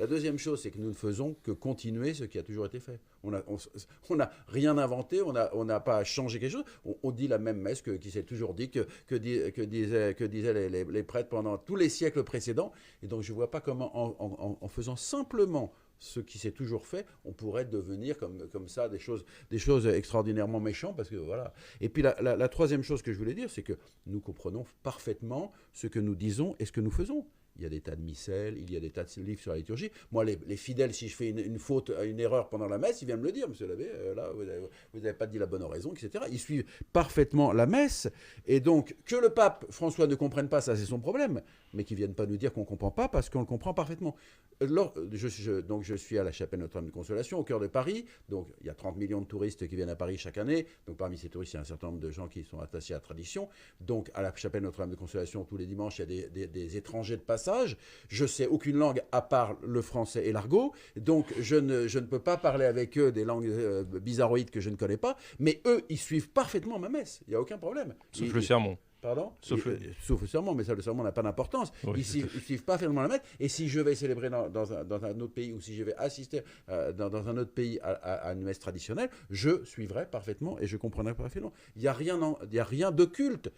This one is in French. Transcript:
La deuxième chose, c'est que nous ne faisons que continuer ce qui a toujours été fait. On n'a rien inventé, on n'a pas changé quelque chose. On dit la même messe qui s'est toujours dit, que disaient les prêtres pendant tous les siècles précédents. Et donc je ne vois pas comment, en faisant simplement ce qui s'est toujours fait, on pourrait devenir comme ça des choses extraordinairement méchantes. Parce que, voilà. Et puis la troisième chose que je voulais dire, c'est que nous comprenons parfaitement ce que nous disons et ce que nous faisons. Il y a des tas de missels, il y a des tas de livres sur la liturgie. Moi, les fidèles, si je fais une faute, une erreur pendant la messe, ils viennent me le dire, monsieur l'abbé, là, vous n'avez pas dit la bonne oraison, etc. Ils suivent parfaitement la messe. Et donc, que le pape François ne comprenne pas, ça c'est son problème, mais qu'il ne vienne pas nous dire qu'on ne comprend pas, parce qu'on le comprend parfaitement. Donc, je suis à la chapelle Notre-Dame de Consolation, au cœur de Paris. Donc, il y a 30 millions de touristes qui viennent à Paris chaque année. Donc, parmi ces touristes, il y a un certain nombre de gens qui sont attachés à la tradition. Donc, à la chapelle Notre-Dame de Consolation, tous les dimanches, il y a des étrangers de passage. Je sais aucune langue à part le français et l'argot, donc je ne peux pas parler avec eux des langues bizarroïdes que je ne connais pas, mais eux, ils suivent parfaitement ma messe, il n'y a aucun problème. Sauf le sermon. Pardon? Sauf le serment, mais ça, le serment n'a pas d'importance. Oui, Ils suivent parfaitement la messe. Et si je vais célébrer dans un autre pays, ou si je vais assister dans un autre pays à une messe traditionnelle, je suivrai parfaitement et je comprendrai parfaitement. Il n'y a rien d'occulte.